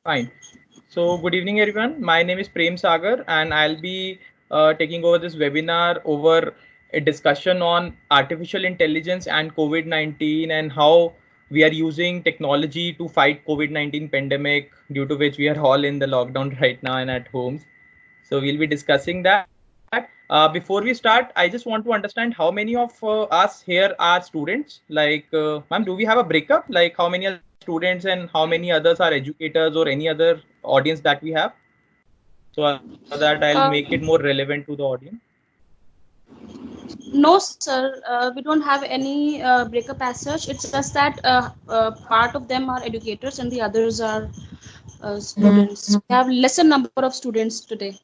Fine. So, good evening, everyone. My name is Prem Sagar, and I'll be taking over this webinar over a discussion on artificial intelligence and COVID-19 and how we are using technology to fight COVID-19 pandemic, due to which we are all in the lockdown right now and at homes. So, we'll be discussing that. Before we start, I just want to understand how many of us here are students. Ma'am, do we have a breakup? Like, how many are students and how many others are educators or any other audience that we have? So that I'll make it more relevant to the audience. No, sir. We don't have any breakup as such. It's just that part of them are educators and the others are students. We have lesser number of students today.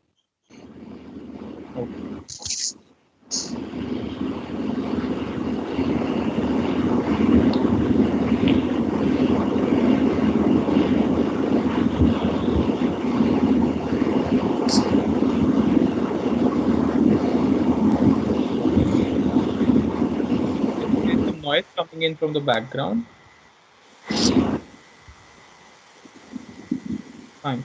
There's some noise coming in from the background. Fine.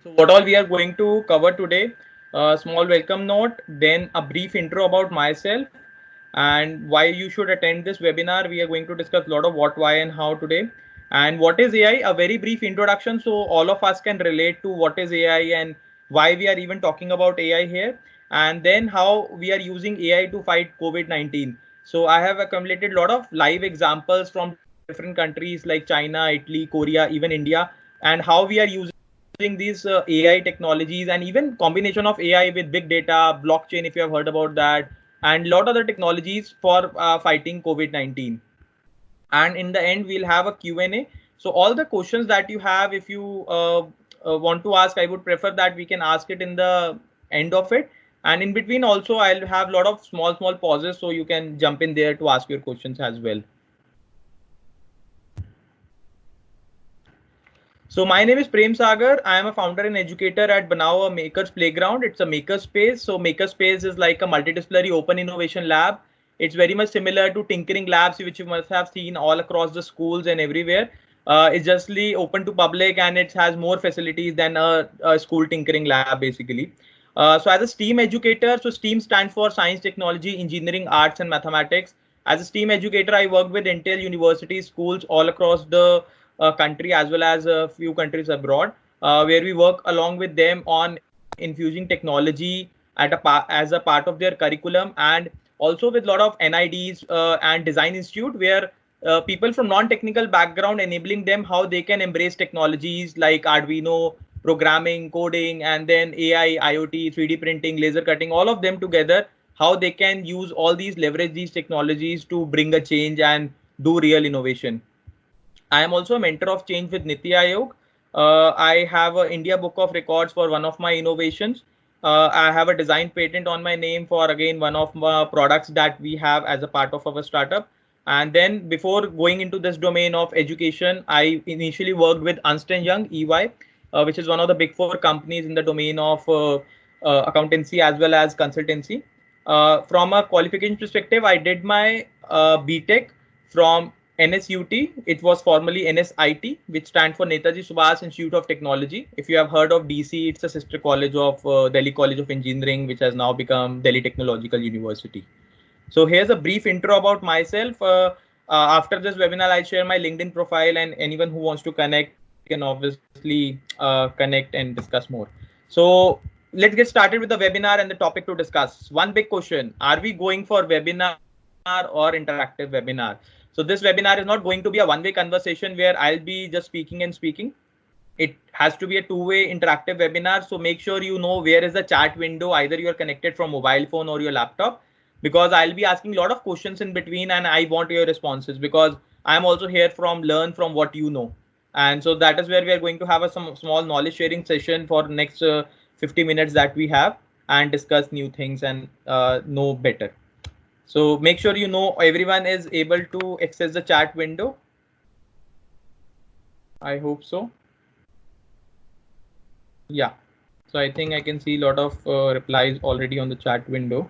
So what all we are going to cover today, a small welcome note, then a brief intro about myself and why you should attend this webinar. We are going to discuss a lot of what, why, and how today. And what is AI? A very brief introduction so all of us can relate to what is AI and why we are even talking about AI here. And then how we are using AI to fight COVID-19. So I have accumulated a lot of live examples from different countries like China, Italy, Korea, even India, and how we are using these AI technologies and even combination of AI with big data, blockchain, if you have heard about that, and a lot of other technologies for fighting COVID-19. And in the end, we'll have a Q&A. So all the questions that you have, if you want to ask, I would prefer that we can ask it in the end of it. And in between also, I'll have a lot of small pauses so you can jump in there to ask your questions as well. So my name is Prem Sagar. I am a founder and educator at Banao a Makers Playground. It's a makerspace. So makerspace is like a multidisciplinary open innovation lab. It's very much similar to tinkering labs, which you must have seen all across the schools and everywhere. It's justly open to public and it has more facilities than a school tinkering lab, basically. So as a STEAM educator, so STEAM stands for Science, Technology, Engineering, Arts, and Mathematics. As a STEAM educator, I worked with Intel universities, schools all across the country as well as a few countries abroad, where we work along with them on infusing technology as a part of their curriculum, and also with a lot of NIDs and Design Institute, where people from non-technical background, enabling them how they can embrace technologies like Arduino, programming, coding, and then AI, IoT, 3D printing, laser cutting, all of them together, how they can use all these, leverage these technologies to bring a change and do real innovation. I am also a mentor of change with Niti Aayog. I have an India Book of Records for one of my innovations. I have a design patent on my name for again one of my products that we have as a part of our startup. And then before going into this domain of education, I initially worked with Ernst& Young (EY), which is one of the big four companies in the domain of accountancy as well as consultancy. From a qualification perspective, I did my BTech from NSUT. It was formerly NSIT, which stands for Netaji Subhas Institute of Technology. If you have heard of DC, it's a sister college of Delhi College of Engineering, which has now become Delhi Technological University. So here's a brief intro about myself. After this webinar, I'll share my LinkedIn profile, and anyone who wants to connect can obviously connect and discuss more. So let's get started with the webinar and the topic to discuss. One big question: are we going for webinar or interactive webinar? So this webinar is not going to be a one-way conversation where I'll be just speaking and speaking. It has to be a two-way interactive webinar. So make sure you know where is the chat window. Either you're connected from mobile phone or your laptop, because I'll be asking a lot of questions in between and I want your responses, because I'm also here from learn from what you know. And so that is where we are going to have some small knowledge sharing session for next 50 minutes that we have, and discuss new things and know better. So make sure you know everyone is able to access the chat window. I hope so. Yeah. So I think I can see a lot of replies already on the chat window.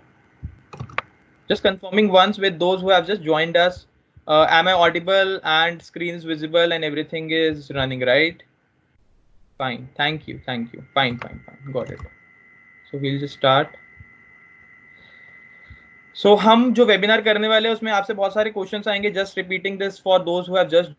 Just confirming once with those who have just joined us. Am I audible and screen is visible and everything is running, right? Fine. Thank you. Thank you. Fine. Got it. So we'll just start. So हम जो webinar करने वाले हैं उसमें आपसे बहुत सारे questions आएंगे. Just repeating this for those who have just.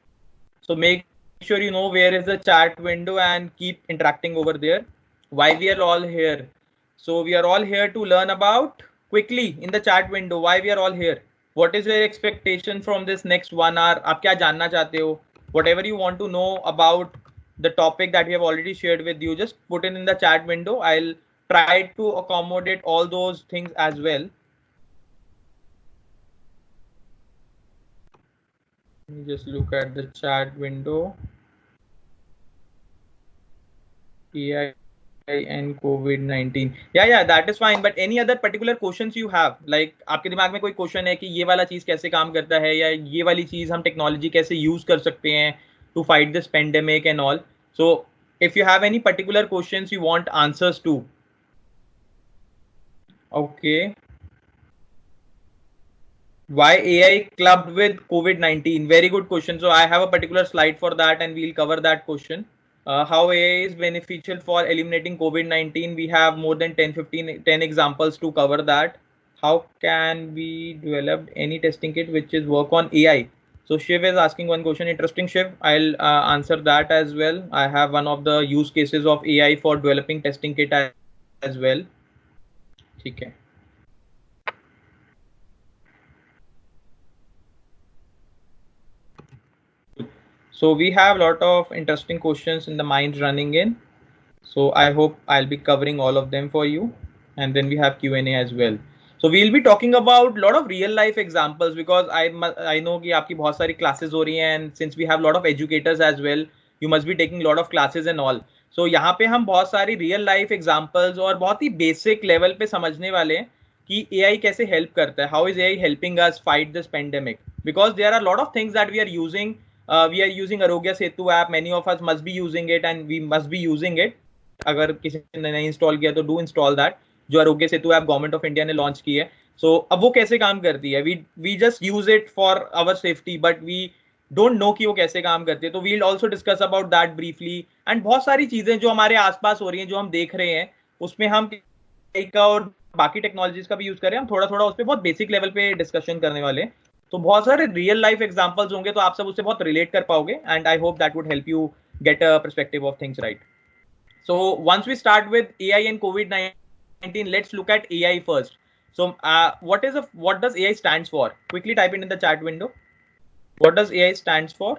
So make sure you know where is the chat window and keep interacting over there. Why we are all here? So we are all here to learn about quickly in the chat window. Why we are all here? What is your expectation from this next 1 hour? आप क्या जानना चाहते हो? Whatever you want to know about the topic that we have already shared with you, just put it in the chat window. I'll try to accommodate all those things as well. Let me just look at the chat window. AI and COVID-19. Yeah, that is fine. But any other particular questions you have? Like आपके दिमाग में कोई question है कि ये वाला चीज कैसे काम करता है, या ये वाली चीज हम टेक्नोलॉजी कैसे यूज कर सकते हैं to fight this pandemic and all. So if you have any particular questions you want answers to. Okay. Why AI clubbed with COVID-19? Very good question. So I have a particular slide for that and we'll cover that question. How AI is beneficial for eliminating COVID-19. We have more than 10 examples to cover that. How can we develop any testing kit which is work on AI? So Shiv is asking one question. Interesting, Shiv. I'll answer that as well. I have one of the use cases of AI for developing testing kit as well. Okay. So we have a lot of interesting questions in the minds running in. So I hope I'll be covering all of them for you. And then we have Q&A as well. So we'll be talking about a lot of real life examples, because I know कि आपकी बहुत सारी classes हो रही हैं, and since we have a lot of educators as well, you must be taking a lot of classes and all. So यहाँ पे हम बहुत सारी real life examples और बहुत ही basic level पे समझने वाले हैं कि AI कैसे help करता है. How is AI helping us fight this pandemic? Because there are a lot of things that we are using. We are using Arogya Setu app. Many of us must be using it and we must be using it. अगर किसी ने नहीं install किया तो do install that, जो Aarogya Setu app government of India ने launch की है. सो अब वो कैसे काम करती है? We just use it for our safety, but we don't know कि वो कैसे काम करती है. तो we'll also discuss about that briefly. And बहुत सारी चीजें जो हमारे आसपास हो रही हैं, जो हम देख रहे हैं, उसमें हम का और बाकी टेक्नोलॉजीज का भी यूज करें. हम थोड़ा थोड़ा उस पर बहुत बेसिक लेवल पे डिस्कशन करने वाले हैं. तो बहुत सारे रियल लाइफ एग्जांपल्स होंगे, तो आप सब उससे बहुत रिलेट कर पाओगे. And I hope that would help you get a perspective of things, right? So once we start with AI and COVID-19, let's look at AI first. So what does AI stands for? Quickly type it in the chat window. What does AI stands for?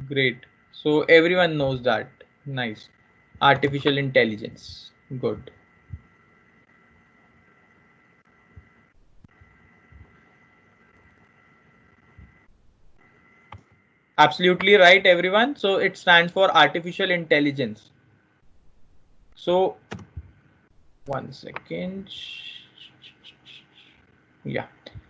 Great. So everyone knows that. Nice. Artificial intelligence. Good. Absolutely right, everyone. So it stands for artificial intelligence. So 1 second. Yeah.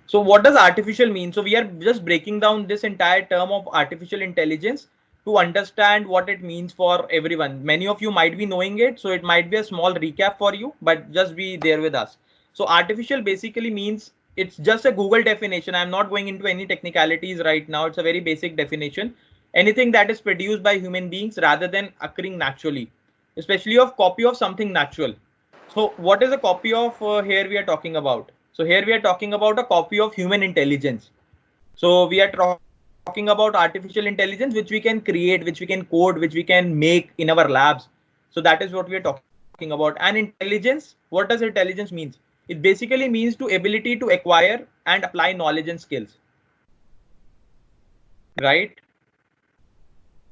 So what does artificial mean? So we are just breaking down this entire term of artificial intelligence to understand what it means for everyone. Many of you might be knowing it, so it might be a small recap for you, but just be there with us. So artificial basically means, it's just a Google definition. I'm not going into any technicalities right now. It's a very basic definition. Anything that is produced by human beings rather than occurring naturally, especially of copy of something natural. So what is a copy of here we are talking about? So here we are talking about a copy of human intelligence. So we are talking about artificial intelligence, which we can create, which we can code, which we can make in our labs. So that is what we are talking about. And intelligence, what does intelligence mean? It basically means to ability to acquire and apply knowledge and skills. Right?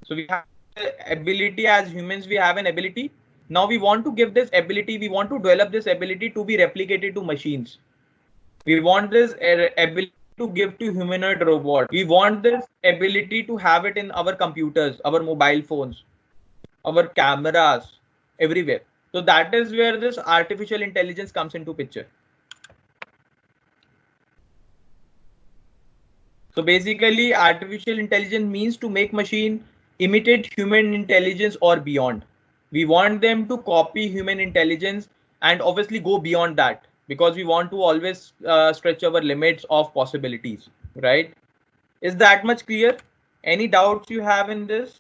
So we have ability as humans, we have an ability. Now we want to give this ability, we want to develop this ability to be replicated to machines. We want this ability to give to humanoid robot. We want this ability to have it in our computers, our mobile phones, our cameras, everywhere. So that is where this artificial intelligence comes into picture. So basically, artificial intelligence means to make machine imitate human intelligence or beyond. We want them to copy human intelligence and obviously go beyond that, because we want to always stretch our limits of possibilities, right? Is that much clear? Any doubts you have in this?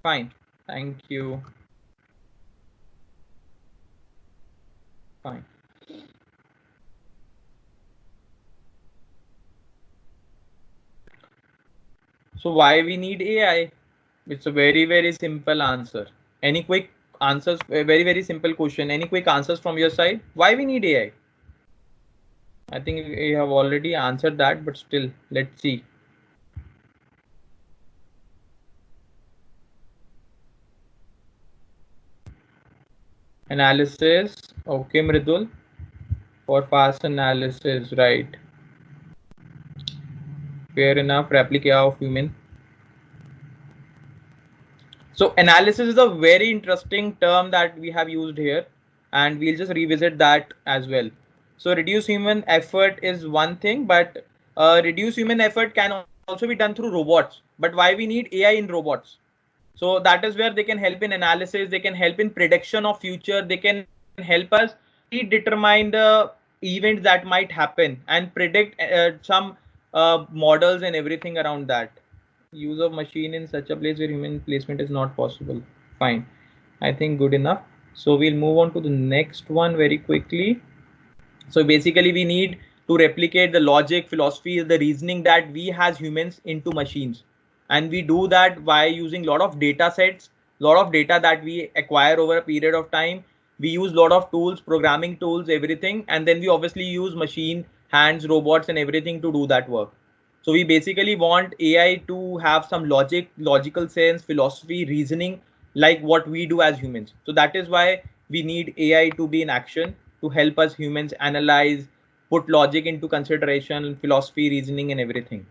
Fine. Thank you. Fine. So why we need AI? It's a very, very simple answer. Any quick answers? A very, very simple question. Any quick answers from your side? Why we need AI? I think we have already answered that, but still, let's see. Analysis. Okay, Mridul. For fast analysis, right. Fair enough. Replica of human. So analysis is a very interesting term that we have used here, and we'll just revisit that as well. So reduce human effort is one thing, but reduce human effort can also be done through robots. But why we need AI in robots? So that is where they can help in analysis, they can help in prediction of future, they can help us predetermine the events that might happen and predict some models and everything around that. Use of machine in such a place where human placement is not possible. Fine. I think good enough. So we'll move on to the next one very quickly. So basically we need to replicate the logic, philosophy, the reasoning that we as humans into machines. And we do that by using a lot of data sets, a lot of data that we acquire over a period of time. We use a lot of tools, programming tools, everything. And then we obviously use machine, hands, robots, and everything to do that work. So we basically want AI to have some logic, logical sense, philosophy, reasoning, like what we do as humans. So that is why we need AI to be in action to help us humans analyze, put logic into consideration, philosophy, reasoning, and everything.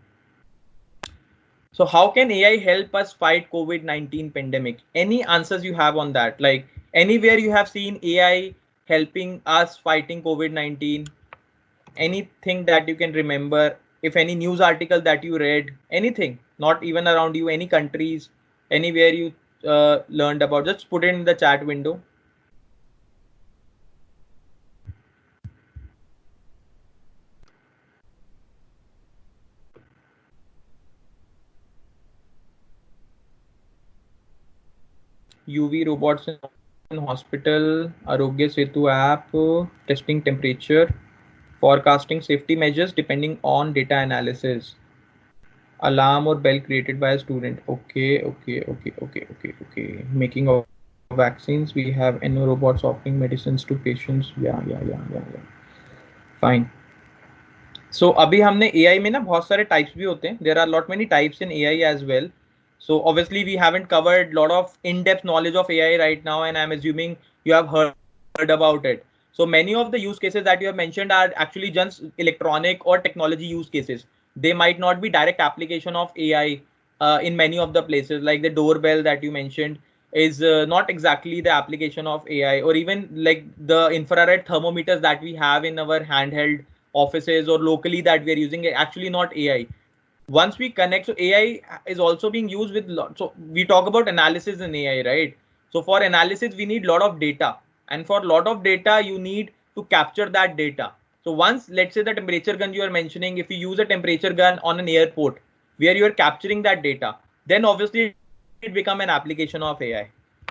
So how can AI help us fight COVID-19 pandemic? Any answers you have on that? Like anywhere you have seen AI helping us fighting COVID-19? Anything that you can remember? If any news article that you read, anything, not even around you, any countries, anywhere you learned about, just put it in the chat window. UV robots in hospital, Arogya Setu app, testing temperature, forecasting safety measures depending on data analysis, alarm or bell created by a student. Okay. Making of vaccines, we have NO robots offering medicines to patients. Yeah. Fine. So अभी हमने AI में ना बहुत सारे types भी होते हैं. There are lot many types in AI as well. So obviously we haven't covered lot of in-depth knowledge of AI right now, and I'm assuming you have heard about it. So many of the use cases that you have mentioned are actually just electronic or technology use cases. They might not be direct application of AI in many of the places, like the doorbell that you mentioned is not exactly the application of AI, or even like the infrared thermometers that we have in our handheld offices or locally that we are using, actually not AI. Once we connect, so AI is also being used with so we talk about analysis in AI, right? So for analysis we need a lot of data, and for a lot of data you need to capture that data. So once, let's say, the temperature gun you are mentioning, if you use a temperature gun on an airport where you are capturing that data, then obviously it become an application of AI.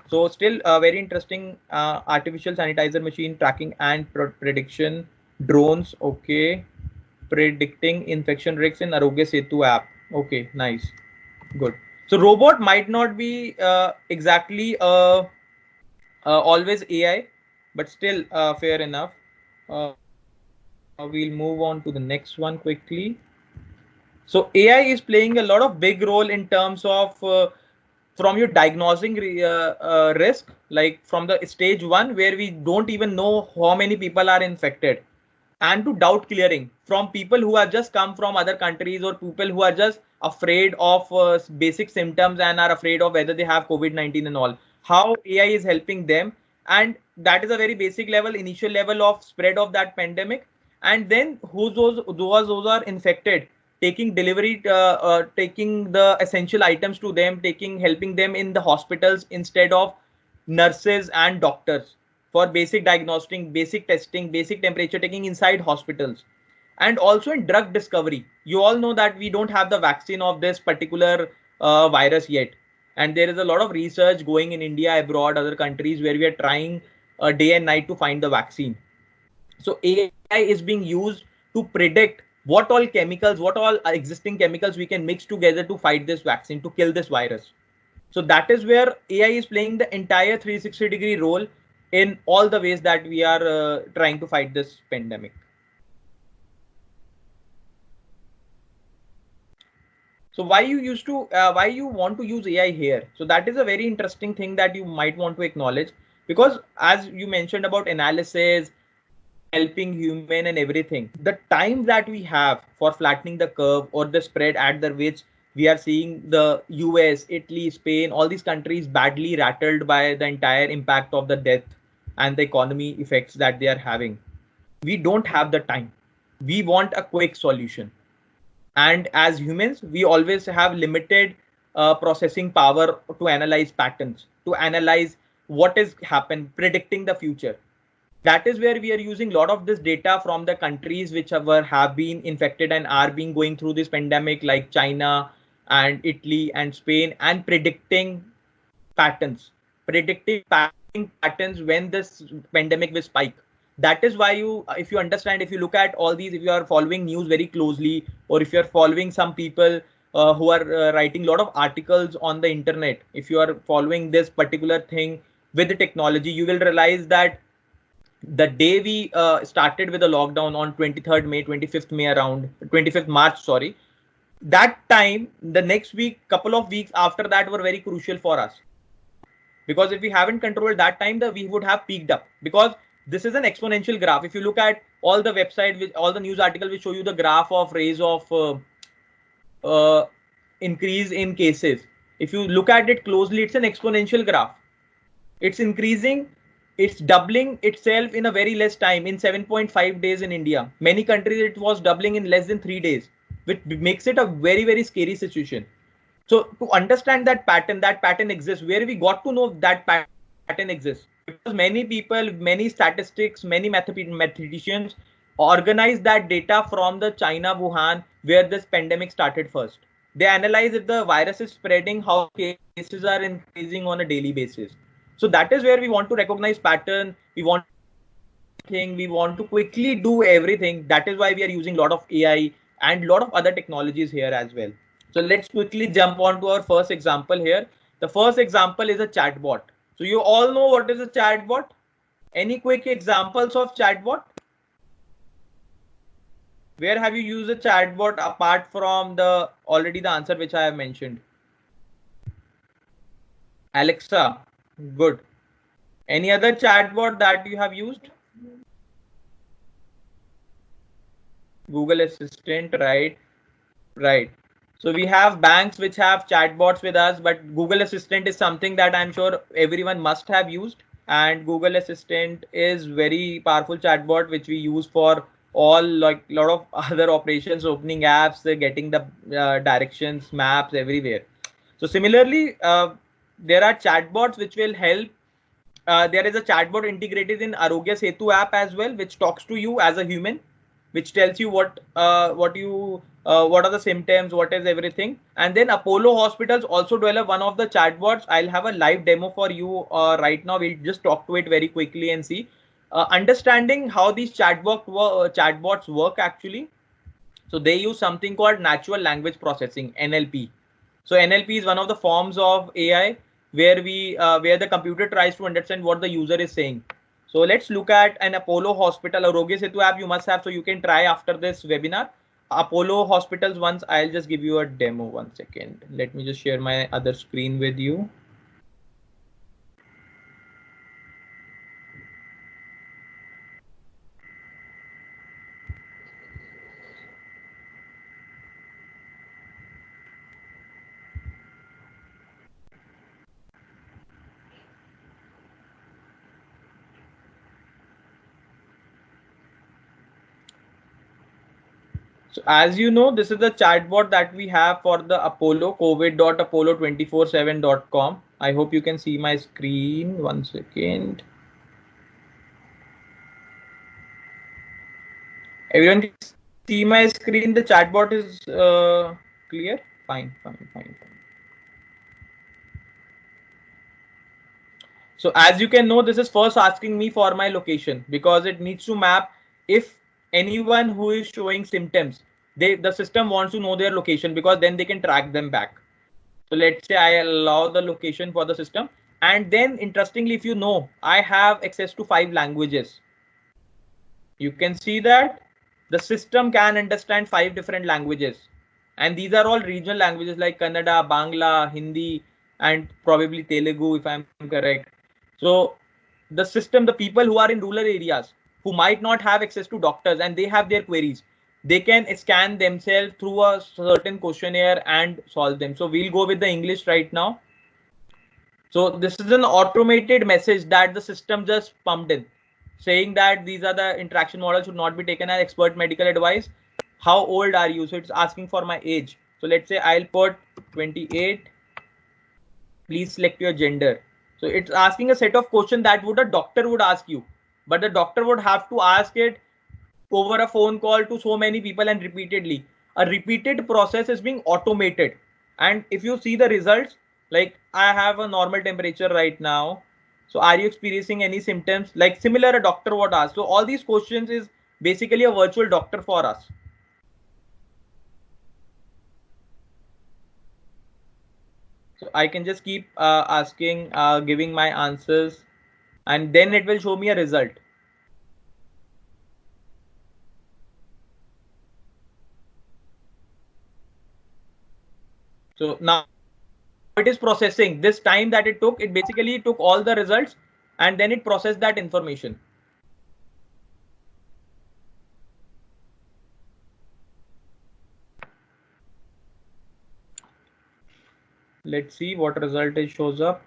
So still very interesting. Artificial sanitizer machine tracking and prediction, drones. Okay, predicting infection risks in Arogya Setu app. Okay, nice, good. So robot might not be exactly always AI, but still fair enough. We'll move on to the next one quickly. So AI is playing a lot of big role in terms of from your diagnosing risk, like from the stage 1 where we don't even know how many people are infected, and to doubt clearing from people who are just come from other countries, or people who are just afraid of basic symptoms and are afraid of whether they have COVID-19 and all. How AI is helping them, and that is a very basic level, initial level of spread of that pandemic. And then those are infected, taking delivery, taking the essential items to them, helping them in the hospitals instead of nurses and doctors for basic diagnostic, basic testing, basic temperature taking inside hospitals. And also in drug discovery, you all know that we don't have the vaccine of this particular virus yet, and there is a lot of research going in India, abroad, other countries, where we are trying day and night to find the vaccine. So AI is being used to predict what all chemicals, what all existing chemicals we can mix together to fight this vaccine, to kill this virus. So that is where AI is playing the entire 360-degree role in all the ways that we are trying to fight this pandemic. So why you want to use AI here? So that is a very interesting thing that you might want to acknowledge, because as you mentioned about analysis, helping human and everything, the time that we have for flattening the curve or the spread at the which we are seeing the US, Italy, Spain, all these countries badly rattled by the entire impact of the death and the economy effects that they are having. We don't have the time. We want a quick solution. And as humans, we always have limited processing power to analyze patterns, to analyze what is happened, predicting the future. That is where we are using a lot of this data from the countries which have been infected and are being going through this pandemic, like China and Italy and Spain, and predicting patterns, predicting patterns when this pandemic will spike. That is why if you understand, if you look at all these, if you are following news very closely, or if you are following some people who are writing a lot of articles on the internet, if you are following this particular thing with the technology, you will realize that the day we started with the lockdown on 23rd May, 25th May, around 25th March, sorry, that time, the next week, couple of weeks after that were very crucial for us. Because if we haven't controlled that time, we would have peaked up, because this is an exponential graph. If you look at all the website, with all the news articles which show you the graph of rise of increase in cases, if you look at it closely, it's an exponential graph. It's increasing, it's doubling itself in a very less time, in 7.5 days in India. Many countries it was doubling in less than 3 days, which makes it a very, very scary situation. So to understand that pattern exists. Where we got to know that pattern exists? Because many people, many statistics, many mathematicians organize that data from the China, Wuhan, where this pandemic started first. They analyze if the virus is spreading, how cases are increasing on a daily basis. So that is where we want to recognize pattern. We want to quickly do everything. That is why we are using a lot of AI and a lot of other technologies here as well. So let's quickly jump on to our first example here. The first example is a chatbot. So you all know what is a chatbot? Any quick examples of chatbot? Where have you used a chatbot apart from the answer which I have mentioned? Alexa. Good. Any other chatbot that you have used? Google Assistant, right? Right. So we have banks which have chatbots with us, but Google Assistant is something that I'm sure everyone must have used. And Google Assistant is very powerful chatbot which we use for all, like lot of other operations, opening apps, getting the directions, maps everywhere. So similarly, there are chatbots which will help. There is a chatbot integrated in Arogya Setu app as well, which talks to you as a human, which tells you what are the symptoms, what is everything. And then Apollo Hospitals also develop one of the chatbots. I'll have a live demo for you right now. We'll just talk to it very quickly and see. Understanding how these chatbots work actually. So they use something called natural language processing, NLP. So NLP is one of the forms of AI where where the computer tries to understand what the user is saying. So let's look at an Apollo Hospital Arogya Setu app you must have, so you can try after this webinar. Apollo Hospitals once. I'll just give you a demo. 1 second. Let me just share my other screen with you. So as you know, this is the chatbot that we have for the Apollo, covid.apollo247.com. I hope you can see my screen. 1 second. Everyone can see my screen. The chatbot is clear. Fine. So as you can know, this is first asking me for my location because it needs to map if anyone who is showing symptoms, the system wants to know their location because then they can track them back. So let's say I allow the location for the system. And then interestingly, if you know, I have access to 5 languages. You can see that the system can understand 5 different languages. And these are all regional languages like Kannada, Bangla, Hindi, and probably Telugu, if I'm correct. So the system, the people who are in rural areas who might not have access to doctors and they have their queries, they can scan themselves through a certain questionnaire and solve them. So we'll go with the English right now. So this is an automated message that the system just pumped in, saying that these are the interaction models should not be taken as expert medical advice. How old are you? So it's asking for my age. So let's say I'll put 28. Please select your gender. So it's asking a set of questions that would a doctor would ask you, but the doctor would have to ask it over a phone call to so many people and repeatedly. A repeated process is being automated. And if you see the results, like I have a normal temperature right now. So are you experiencing any symptoms? Like similar a doctor would ask. So all these questions is basically a virtual doctor for us. So I can just keep asking, giving my answers, and then it will show me a result. So now it is processing. This time that it basically took all the results and then it processed that information. Let's see what result it shows up.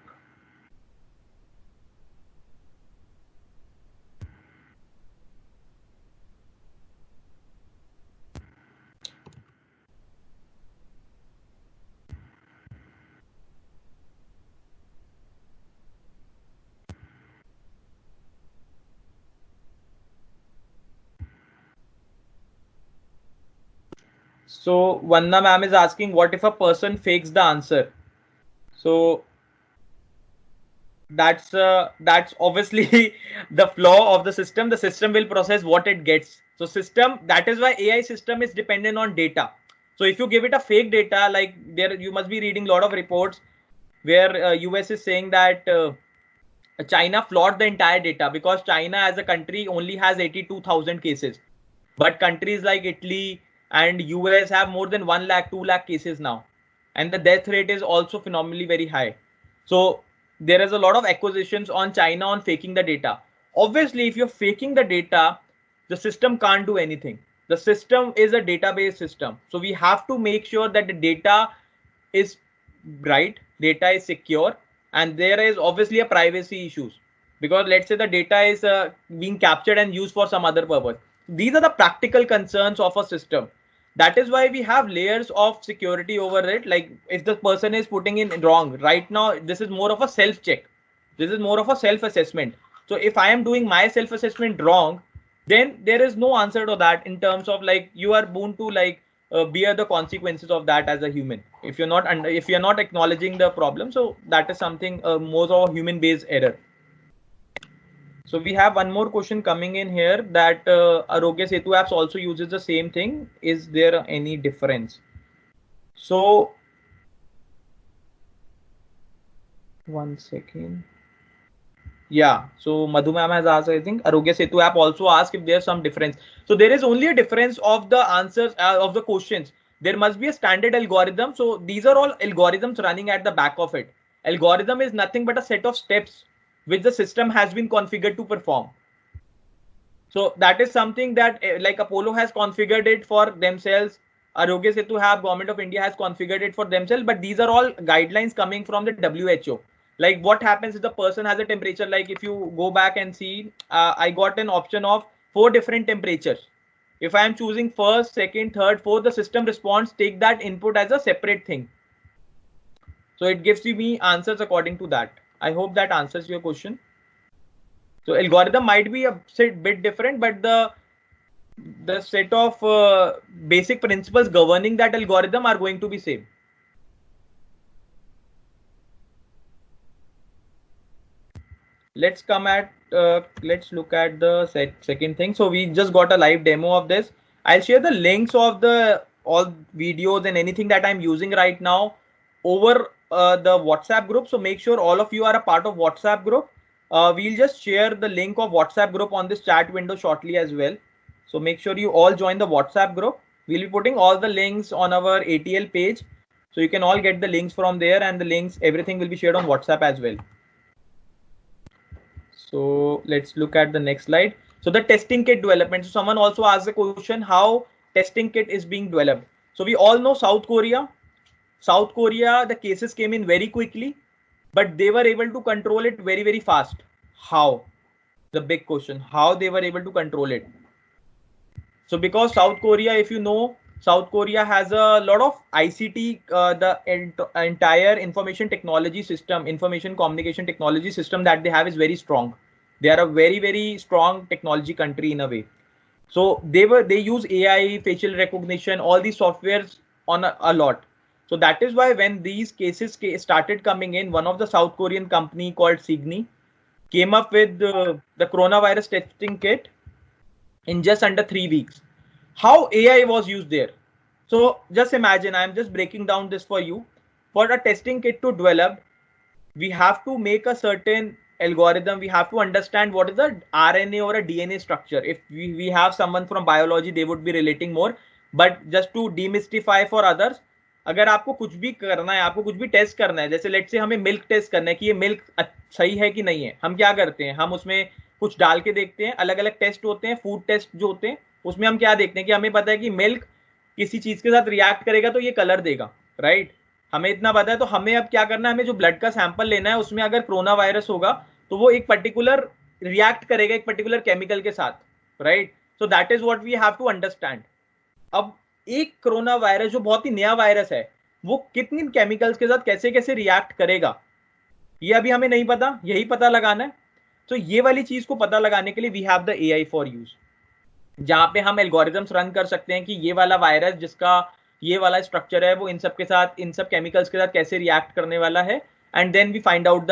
So Vanna ma'am is asking, what if a person fakes the answer? So that's obviously the flaw of the system. The system will process what it gets. So system, that is why AI system is dependent on data. So if you give it a fake data, like there, you must be reading a lot of reports where US is saying that China flawed the entire data because China as a country only has 82,000 cases. But countries like Italy and US have more than 1 lakh, 2 lakh cases now. And the death rate is also phenomenally very high. So there is a lot of accusations on China on faking the data. Obviously, if you're faking the data, the system can't do anything. The system is a database system. So we have to make sure that the data is right, data is secure, and there is obviously a privacy issues, because let's say the data is being captured and used for some other purpose. These are the practical concerns of a system. That is why we have layers of security over it. Like if the person is putting in wrong right now, this is more of a self check, this is more of a self assessment. So if I am doing my self assessment wrong, then there is no answer to that, in terms of like you are bound to like bear the consequences of that as a human if you're not acknowledging the problem. So that is something more of a human based error. So we have one more question coming in here, that Arogya Setu apps also uses the same thing. Is there any difference? So one second. Yeah, so Madhu ma'am has asked, I think Arogya Setu app also asked if there's some difference. So there is only a difference of the answers of the questions. There must be a standard algorithm. So these are all algorithms running at the back of it. Algorithm is nothing but a set of steps which the system has been configured to perform. So that is something that like Apollo has configured it for themselves. Arogya Setu app, Government of India has configured it for themselves. But these are all guidelines coming from the WHO. Like what happens if the person has a temperature, like if you go back and see, I got an option of 4 different temperatures. If I am choosing first, second, third, fourth, the system response take that input as a separate thing. So it gives me answers according to that. I hope that answers your question. So algorithm might be a bit different, but the set of basic principles governing that algorithm are going to be same. Let's come at let's look at the second thing. So we just got a live demo of this. I'll share the links of the all videos and anything that I'm using right now over the WhatsApp group. So make sure all of you are a part of WhatsApp group. We'll just share the link of WhatsApp group on this chat window shortly as well. So make sure you all join the WhatsApp group. We'll be putting all the links on our ATL page. So you can all get the links from there, and the links, everything will be shared on WhatsApp as well. So let's look at the next slide. So the testing kit development. So someone also asked the question, how testing kit is being developed. So we all know South Korea. South Korea, the cases came in very quickly, but they were able to control it very, very fast. How? The big question, how they were able to control it. So because South Korea, if you know, South Korea has a lot of ICT, the entire information technology system, information communication technology system that they have is very strong. They are a very, very strong technology country in a way. So they use AI, facial recognition, all these softwares on a lot. So that is why when these cases started coming in, one of the South Korean company called Signy came up with the coronavirus testing kit in just under 3 weeks. How AI was used there? So just imagine, I'm just breaking down this for you. For a testing kit to develop, we have to make a certain algorithm. We have to understand what is the RNA or a DNA structure. If we have someone from biology, they would be relating more. But just to demystify for others, अगर आपको कुछ भी करना है, आपको कुछ भी test करना है, जैसे लेट्स से हमें मिल्क टेस्ट करना है कि ये मिल्क सही है कि नहीं है, हम क्या करते हैं, हम उसमें कुछ डाल के देखते हैं. अलग अलग टेस्ट होते हैं, फूड टेस्ट जो होते हैं, उसमें हम क्या देखते हैं कि हमें पता है कि मिल्क किसी चीज के साथ रिएक्ट करेगा तो ये कलर देगा, राइट. हमें इतना पता है. तो हमें अब क्या करना है, हमें जो ब्लड का सैंपल लेना है उसमें अगर कोरोना वायरस होगा तो वो एक पर्टिकुलर रिएक्ट करेगा एक पर्टिकुलर केमिकल के साथ, right. So that is what we have to understand. अब एक कोरोना वायरस जो बहुत ही नया वायरस है, वो कितनी केमिकल्स के साथ कैसे कैसे रिएक्ट करेगा, ये अभी हमें नहीं पता, यही पता लगाना है. तो ये वाली चीज को पता लगाने के लिए we have the AI for use, जहां पे हम एल्गोरिथम्स रन कर सकते हैं कि ये वाला वायरस जिसका ये वाला स्ट्रक्चर है वो इन सब के साथ, इन सब केमिकल्स के साथ कैसे रिएक्ट करने वाला है, and then we find out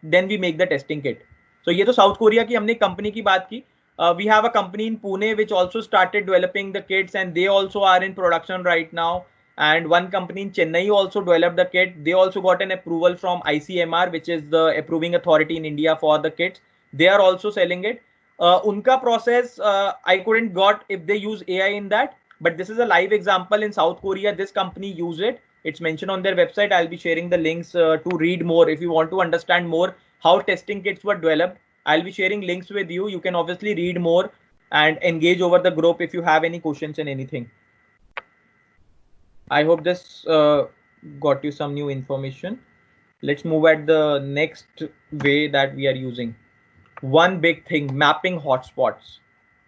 then we make the testing kit. So ये तो साउथ कोरिया की हमने कंपनी की बात की. We have a company in Pune which also started developing the kits, and they also are in production right now. And one company in Chennai also developed the kit. They also got an approval from ICMR, which is the approving authority in India for the kits. They are also selling it. Unka process, I couldn't got if they use AI in that, but this is a live example in South Korea. This company use it. It's mentioned on their website. I'll be sharing the links to read more if you want to understand more how testing kits were developed. I'll be sharing links with you. You can obviously read more and engage over the group if you have any questions and anything. I hope this got you some new information. Let's move at the next way that we are using. One big thing, mapping hotspots.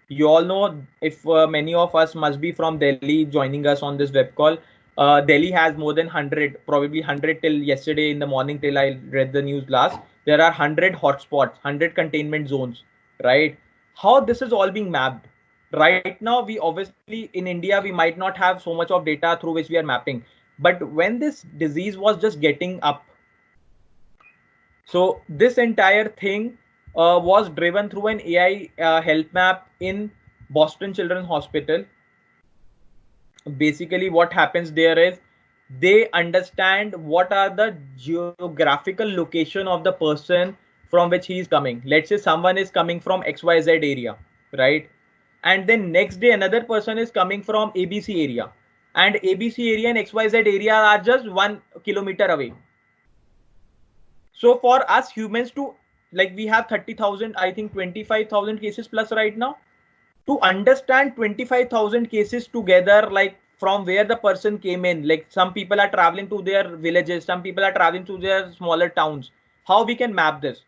You all know, if many of us must be from Delhi joining us on this web call. Delhi has more than 100, probably 100 till yesterday in the morning till I read the news last. There are 100 hotspots, 100 containment zones, right? How this is all being mapped? Right now, we obviously in India, we might not have so much of data through which we are mapping. But when this disease was just getting up, so this entire thing was driven through an AI health map in Boston Children's Hospital. Basically, what happens there is they understand what are the geographical location of the person from which he is coming. Let's say someone is coming from XYZ area, right? And then next day another person is coming from ABC area, and ABC area and XYZ area are just 1 kilometer away. So for us humans to, like, we have 30,000, I think 25,000 cases plus right now. To understand 25,000 cases together, like from where the person came in, like some people are traveling to their villages, some people are traveling to their smaller towns. How we can map this?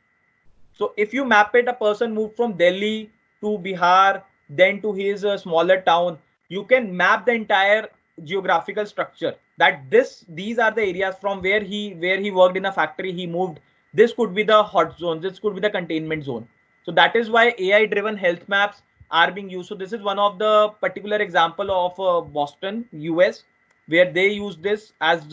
So if you map it, a person moved from Delhi to Bihar, then to his smaller town, you can map the entire geographical structure. That these are the areas from where he worked in a factory, he moved. This could be the hot zone, this could be the containment zone. So that is why AI driven health maps are being used. So this is one of the particular example of Boston, US, where they use this as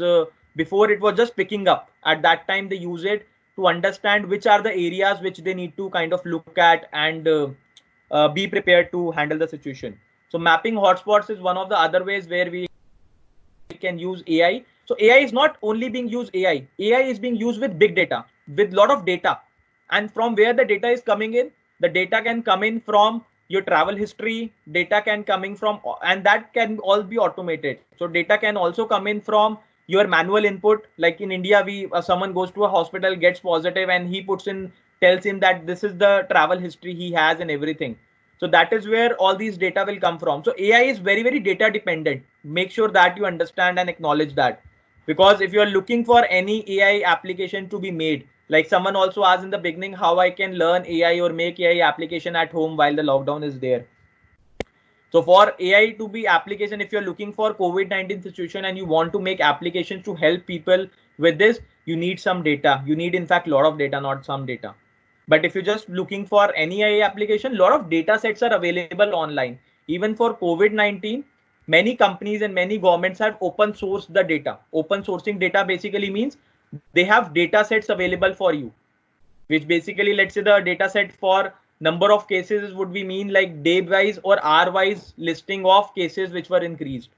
before it was just picking up. At that time they use it to understand which are the areas which they need to kind of look at and be prepared to handle the situation. So mapping hotspots is one of the other ways where we can use AI. So AI is not only being used AI is being used with big data, with lot of data. And from where the data is coming in, the data can come in from your travel history, data can coming from, and that can all be automated. So data can also come in from your manual input. Like in India, someone goes to a hospital, gets positive, and he tells him that this is the travel history he has and everything. So that is where all these data will come from. So AI is very, very data dependent. Make sure that you understand and acknowledge that. Because if you're looking for any AI application to be made, like someone also asked in the beginning, how I can learn AI or make AI application at home while the lockdown is there. So for AI to be application, if you're looking for COVID-19 situation and you want to make applications to help people with this, you need some data. You need, in fact, a lot of data, not some data. But if you're just looking for any AI application, a lot of data sets are available online. Even for COVID-19, many companies and many governments have open sourced the data. Open sourcing data basically means they have data sets available for you, which basically, let's say the data set for number of cases would be mean like day wise or hour wise listing of cases which were increased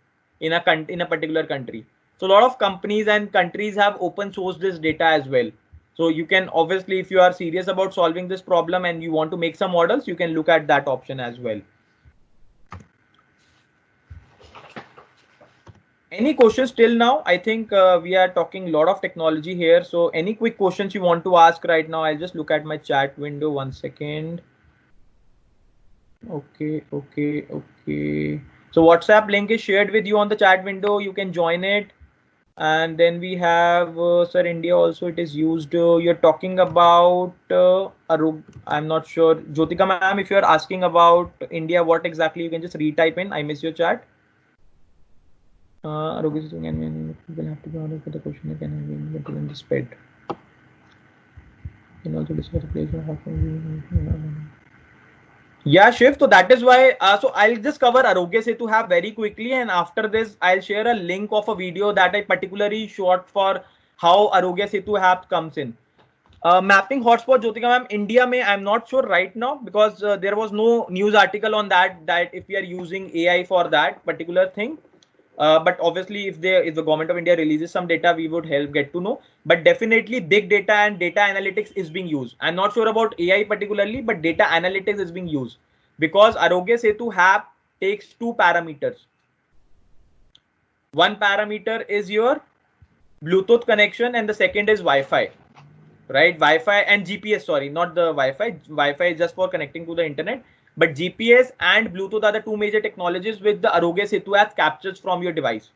in a particular country. So a lot of companies and countries have open sourced this data as well. So you can obviously, if you are serious about solving this problem and you want to make some models, you can look at that option as well. Any questions till now? I think we are talking a lot of technology here. So any quick questions you want to ask right now? I'll just look at my chat window. 1 second. Okay. So WhatsApp link is shared with you on the chat window. You can join it. And then we have sir, India also it is used. You're talking about I'm not sure, Jyotika ma'am, if you're asking about India, what exactly, you can just retype in. I miss your chat. People have to be ordered for the question again in the spread. Can also discuss the place of yeah, Shiv. So that is why. So I'll just cover Arogya Setu app very quickly, and after this, I'll share a link of a video that I particularly shot for how Arogya Setu app comes in. Mapping hotspot, Jyotika ma'am, India mein, I'm not sure right now because there was no news article on that if we are using AI for that particular thing. But obviously, if the government of India releases some data, we would help get to know. But definitely, big data and data analytics is being used. I'm not sure about AI particularly, but data analytics is being used because Arogya Setu app takes two parameters. One parameter is your Bluetooth connection, and the second is Wi-Fi. Right, Wi-Fi and GPS. Sorry, not the Wi-Fi. Wi-Fi is just for connecting to the internet. But GPS and Bluetooth are the two major technologies which the Arogya Setu app captures from your device.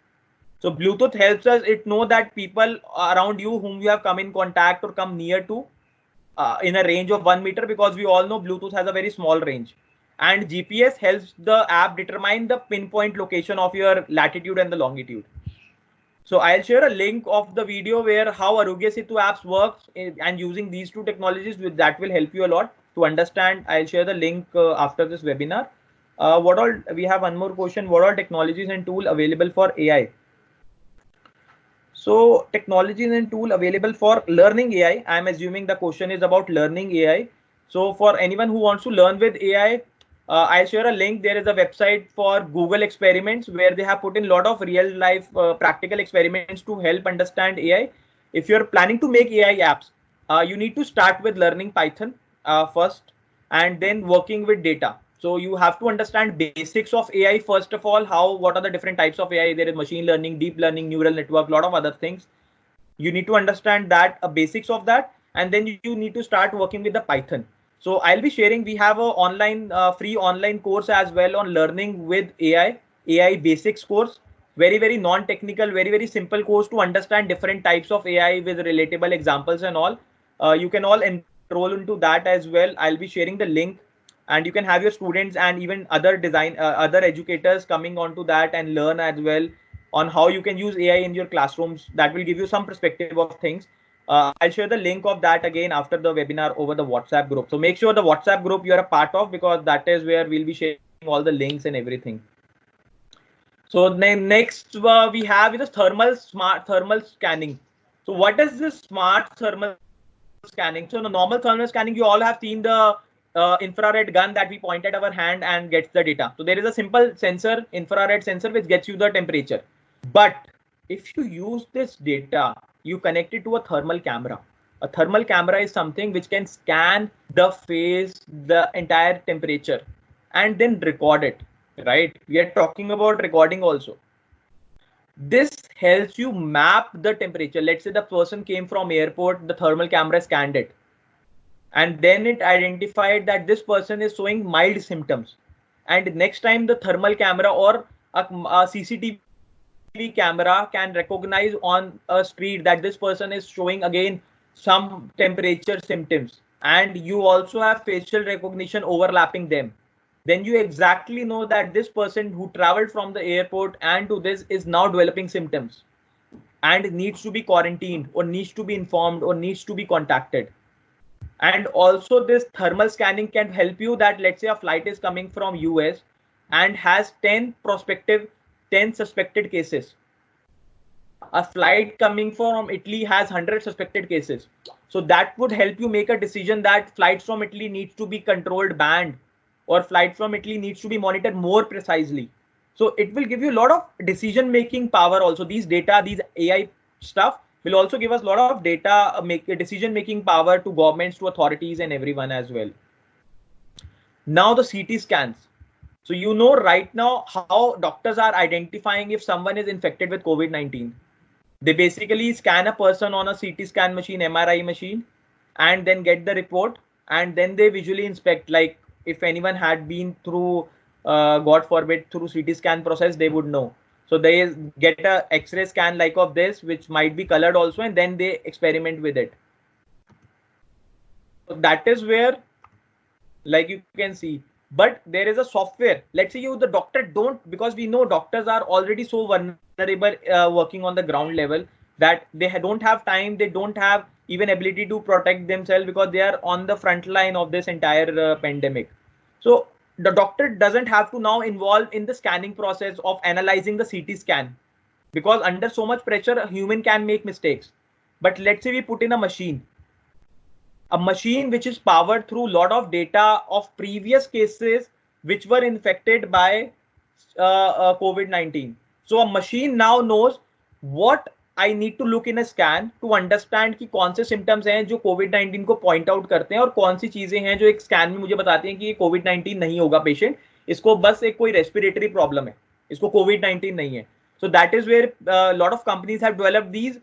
So Bluetooth helps us it know that people around you whom you have come in contact or come near to in a range of 1 meter, because we all know Bluetooth has a very small range. And GPS helps the app determine the pinpoint location of your latitude and the longitude. So I'll share a link of the video where how Arogya Setu apps works and using these two technologies, that will help you a lot to understand. I'll share the link after this webinar. What all, we have one more question. What all technologies and tool available for AI? So technologies and tool available for learning AI. I'm assuming the question is about learning AI. So for anyone who wants to learn with AI, I'll share a link. There is a website for Google experiments where they have put in a lot of real life practical experiments to help understand AI. If you're planning to make AI apps, you need to start with learning Python first and then working with data. So you have to understand basics of AI first of all. What are the different types of AI? There is machine learning, deep learning, neural network, a lot of other things. You need to understand that basics of that, and then you need to start working with the Python. So I'll be sharing, we have a online free online course as well on learning with AI basics course, very non-technical, very simple course to understand different types of AI with relatable examples and all. You can all enroll into that as well. I'll be sharing the link, and you can have your students and even other other educators coming onto that and learn as well on how you can use AI in your classrooms. That will give you some perspective of things. I'll share the link of that again after the webinar over the WhatsApp group. So make sure the WhatsApp group you're a part of, because that is where we'll be sharing all the links and everything. So next we have is smart thermal scanning. So what is this smart thermal scanning? So in the normal thermal scanning, you all have seen the infrared gun that we point at our hand and gets the data. So there is a simple sensor, infrared sensor, which gets you the temperature. But if you use this data, you connect it to a thermal camera. A thermal camera is something which can scan the phase, the entire temperature, and then record it, right? We are talking about recording also. This helps you map the temperature. Let's say the person came from airport, the thermal camera scanned it, and then it identified that this person is showing mild symptoms. And next time the thermal camera or a CCTV camera can recognize on a street that this person is showing again some temperature symptoms, and you also have facial recognition overlapping them, then you exactly know that this person who traveled from the airport and to this is now developing symptoms and needs to be quarantined or needs to be informed or needs to be contacted. And also this thermal scanning can help you that let's say a flight is coming from US and has 10 suspected cases. A flight coming from Italy has 100 suspected cases. So that would help you make a decision that flights from Italy needs to be controlled, banned, or flight from Italy needs to be monitored more precisely. So it will give you a lot of decision making power also. These data, these AI stuff will also give us a lot of data, decision making power to governments, to authorities and everyone as well. Now the CT scans. So you know right now how doctors are identifying if someone is infected with COVID-19. They basically scan a person on a CT scan machine, MRI machine, and then get the report, and then they visually inspect, like if anyone had been through, God forbid, through CT scan process, they would know. So they get a X-ray scan like of this, which might be colored also, and then they experiment with it. So that is where, like you can see, but there is a software. Let's say the doctor don't, because we know doctors are already so vulnerable working on the ground level that they don't have time, they don't have even ability to protect themselves because they are on the front line of this entire pandemic. So the doctor doesn't have to now involve in the scanning process of analyzing the CT scan, because under so much pressure a human can make mistakes. But let's say we put in a machine which is powered through a lot of data of previous cases which were infected by COVID-19. So a machine now knows what I need to look in a scan to understand कि कौन से symptoms हैं जो COVID-19 को point out करते हैं और कौन सी चीजें हैं जो एक स्कैन में मुझे बताती हैं कि ये COVID-19 नहीं होगा पेशेंट, इसको बस एक कोई रेस्पिरेटरी प्रॉब्लम है, इसको COVID-19 नहीं है. So that is where a lot of companies have developed these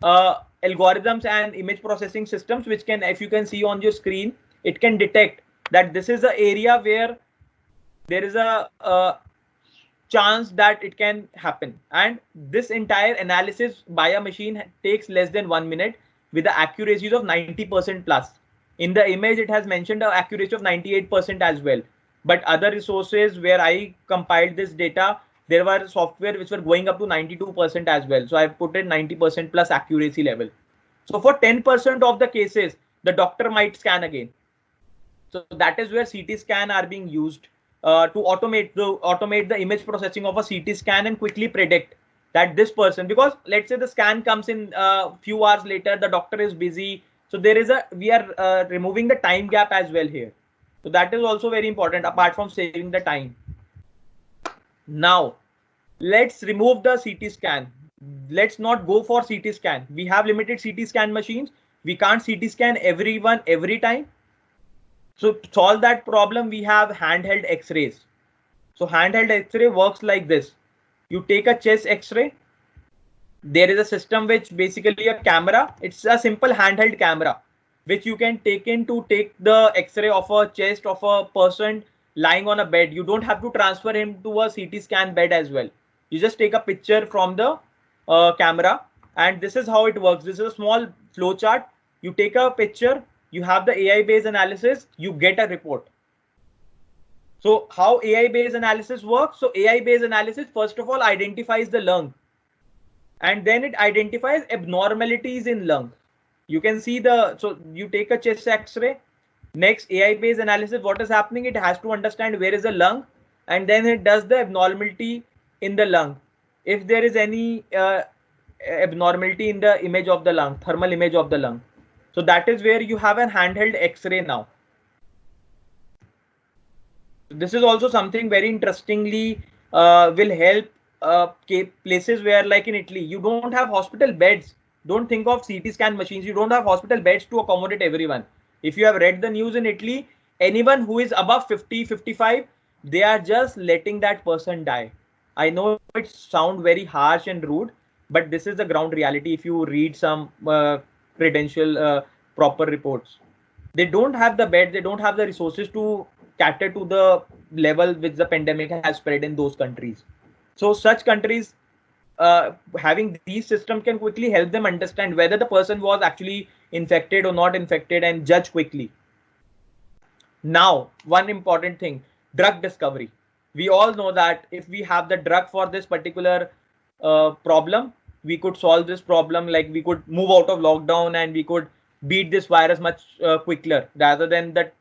algorithms and image processing systems, which can, if you can see on your screen, it can detect that this is the area where there is a chance that it can happen, and this entire analysis by a machine takes less than 1 minute with the accuracies of 90% plus. In the image it has mentioned an accuracy of 98% as well, but other resources where I compiled this data, there were software which were going up to 92% as well. So I put it 90% plus accuracy level. So for 10% of the cases, the doctor might scan again. So that is where CT scan are being used to automate the image processing of a CT scan and quickly predict that this person, because let's say the scan comes in a few hours later, the doctor is busy. So we are removing the time gap as well here. So that is also very important apart from saving the time. Now, let's remove the CT scan. Let's not go for CT scan. We have limited CT scan machines. We can't CT scan everyone every time. So to solve that problem, we have handheld X-rays. So handheld X-ray works like this. You take a chest X-ray. There is a system which basically a camera. It's a simple handheld camera which you can take in to take the X-ray of a chest of a person lying on a bed. You don't have to transfer him to a CT scan bed as well. You just take a picture from the camera, and this is how it works. This is a small flow chart. You take a picture, you have the AI-based analysis, you get a report. So how AI-based analysis works? So AI-based analysis, first of all, identifies the lung, and then it identifies abnormalities in lung. You can see so you take a chest X-ray. Next, AI-based analysis, what is happening? It has to understand where is the lung, and then it does the abnormality in the lung. If there is any abnormality in the image of the lung, thermal image of the lung. So that is where you have a handheld X-ray now. This is also something very interestingly will help places where, like in Italy, you don't have hospital beds. Don't think of CT scan machines. You don't have hospital beds to accommodate everyone. If you have read the news in Italy, anyone who is above 50, 55, they are just letting that person die. I know it sounds very harsh and rude, but this is the ground reality. If you read some credential proper reports, they don't have the bed, they don't have the resources to cater to the level which the pandemic has spread in those countries. So such countries having these systems can quickly help them understand whether the person was actually infected or not infected and judge quickly. Now, one important thing, drug discovery. We all know that if we have the drug for this particular problem, we could solve this problem, like we could move out of lockdown and we could beat this virus much quicker, rather than that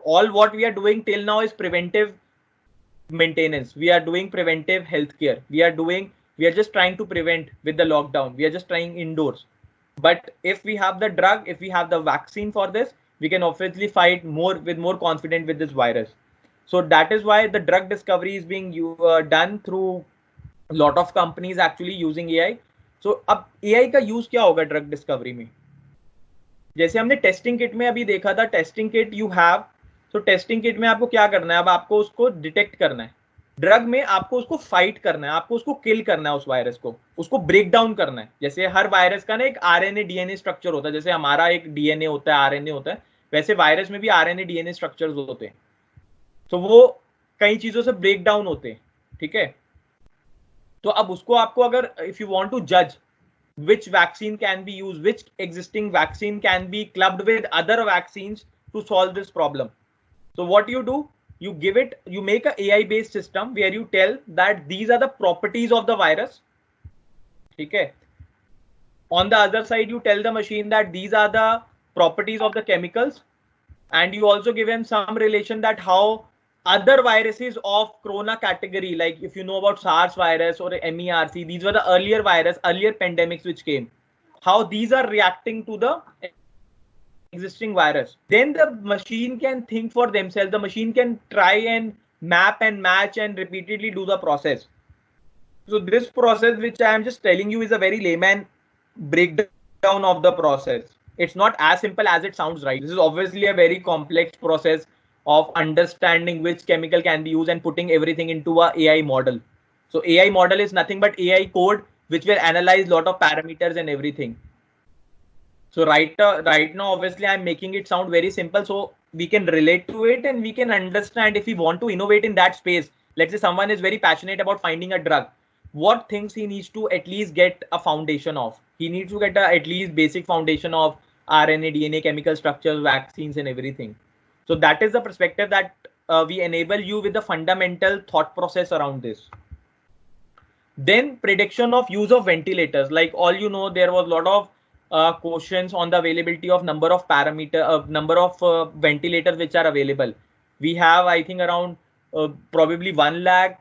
all what we are doing till now is preventive maintenance. We are doing preventive healthcare. We are just trying to prevent with the lockdown. We are just trying indoors. But if we have the drug, if we have the vaccine for this, we can obviously fight with more confidence with this virus. So that is why the drug discovery is being done through a lot of companies actually using AI. So अब AI का use क्या होगा drug discovery में? जैसे हमने testing kit में अभी देखा था, टेस्टिंग किट यू हैव, तो टेस्टिंग किट में आपको क्या करना है? अब आपको उसको डिटेक्ट करना है. ड्रग में आपको उसको फाइट करना है, आपको उसको किल करना है, उस वायरस को, उसको ब्रेक डाउन करना है. जैसे हर वायरस का ना एक आरएनए डीएनए स्ट्रक्चर होता है, जैसे हमारा एक डीएनए होता है, आरएनए होता है, वैसे वायरस में भी आरएनए डीएनए स्ट्रक्चर्स होते हैं. तो वो कई चीजों से ब्रेक डाउन होते हैं, ठीक है. तो अब उसको आपको अगर इफ यू वांट टू जज which vaccine can be used, which existing vaccine can be clubbed with other vaccines to solve this problem. So what you do, you make a AI based system where you tell that these are the properties of the virus. Okay. On the other side, you tell the machine that these are the properties of the chemicals, and you also give him some relation that how other viruses of corona category, like if you know about SARS virus or MERC, these were the earlier pandemics which came, how these are reacting to the existing virus. Then the machine can think for themselves. The machine can try and map and match and repeatedly do the process. So this process, which I am just telling you, is a very layman breakdown of the process. It's not as simple as it sounds, right? This is obviously a very complex process of understanding which chemical can be used and putting everything into a AI model. So AI model is nothing but AI code which will analyze lot of parameters and everything. So right now, obviously, I'm making it sound very simple so we can relate to it and we can understand if we want to innovate in that space. Let's say someone is very passionate about finding a drug. What things he needs to at least get a foundation of? He needs to get at least basic foundation of RNA, DNA, chemical structures, vaccines, and everything. So that is the perspective that we enable you with the fundamental thought process around this. Then prediction of use of ventilators. Like all you know, there was a lot of questions on the availability of number of ventilators which are available. We have, I think, around probably 1 lakh,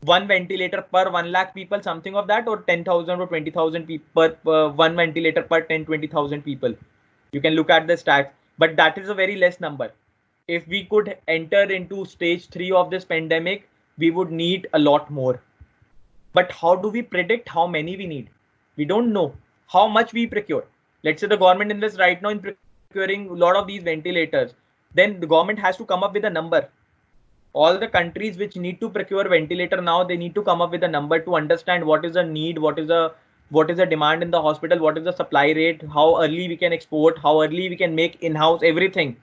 one ventilator per 1 lakh people, something of that, or 10,000 or 20,000 people per one ventilator per 10-20,000 people. You can look at the stats, but that is a very less number. If we could enter into stage 3 of this pandemic, we would need a lot more. But how do we predict how many we need? We don't know how much we procure. Let's say the government invests right now in procuring a lot of these ventilators. Then the government has to come up with a number. All the countries which need to procure ventilator now, they need to come up with a number to understand what is the need, what is the demand in the hospital, what is the supply rate, how early we can export, how early we can make in-house everything.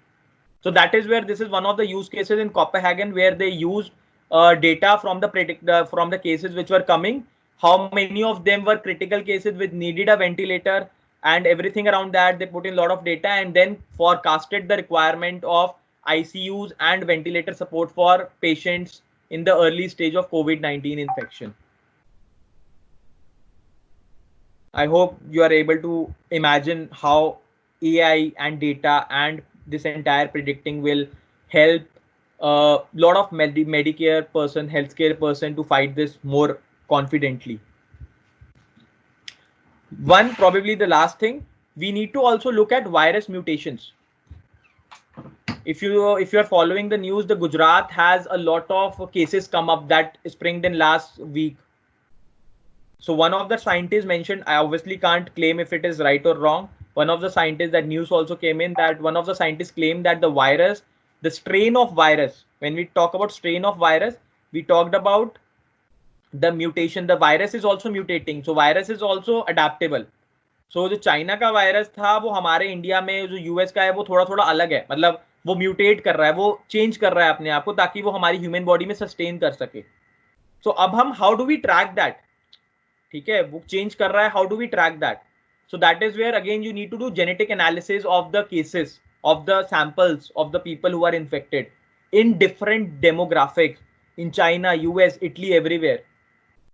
So that is where this is one of the use cases in Copenhagen, where they used data from the cases which were coming, how many of them were critical cases which needed a ventilator, and everything around that. They put in a lot of data and then forecasted the requirement of ICUs and ventilator support for patients in the early stage of COVID-19 infection. I hope you are able to imagine how AI and data and this entire predicting will help a lot of Medicare person, healthcare person to fight this more confidently. One, probably the last thing, we need to also look at virus mutations. If you are following the news, the Gujarat has a lot of cases come up that springed in last week. So one of the scientists mentioned, I obviously can't claim if it is right or wrong. One of the scientists, that news also came in, that one of the scientists claimed that the strain of virus, when we talk about strain of virus, we talked about the mutation. The virus is also mutating. So virus is also adaptable. So जो China का virus था वो हमारे India में, जो US का है वो थोड़ा थोड़ा अलग है. मतलब वो म्यूटेट कर रहा है, वो चेंज कर रहा है अपने आप को ताकि वो हमारी ह्यूमन बॉडी में सस्टेन कर सके. सो अब हम how do we track that? ठीक है, वो चेंज कर रहा है, how do we track that? So that is where again you need to do genetic analysis of the cases, of the samples of the people who are infected in different demographics in China, US, Italy, everywhere.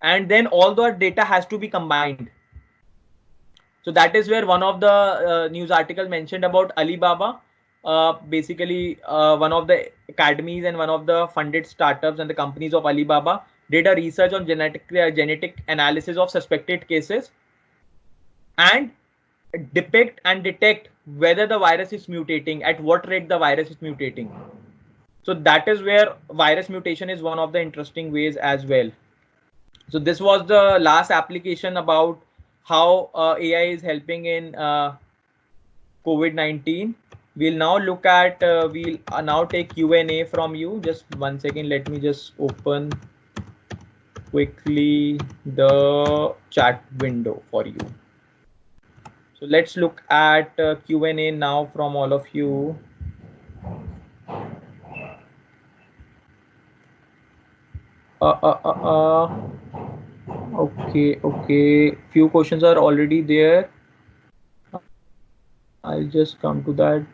And then all the data has to be combined. So that is where one of the news articles mentioned about Alibaba. Basically, one of the academies and one of the funded startups and the companies of Alibaba did a research on genetic analysis of suspected cases and depict and detect whether the virus is mutating, at what rate the virus is mutating. So that is where virus mutation is one of the interesting ways as well. So this was the last application about how AI is helping in COVID-19. We'll now look at, we'll now take Q&A from you. Just 1 second, let me just open quickly the chat window for you. So let's look at Q&A now from all of you. Okay. Few questions are already there. I'll just come to that.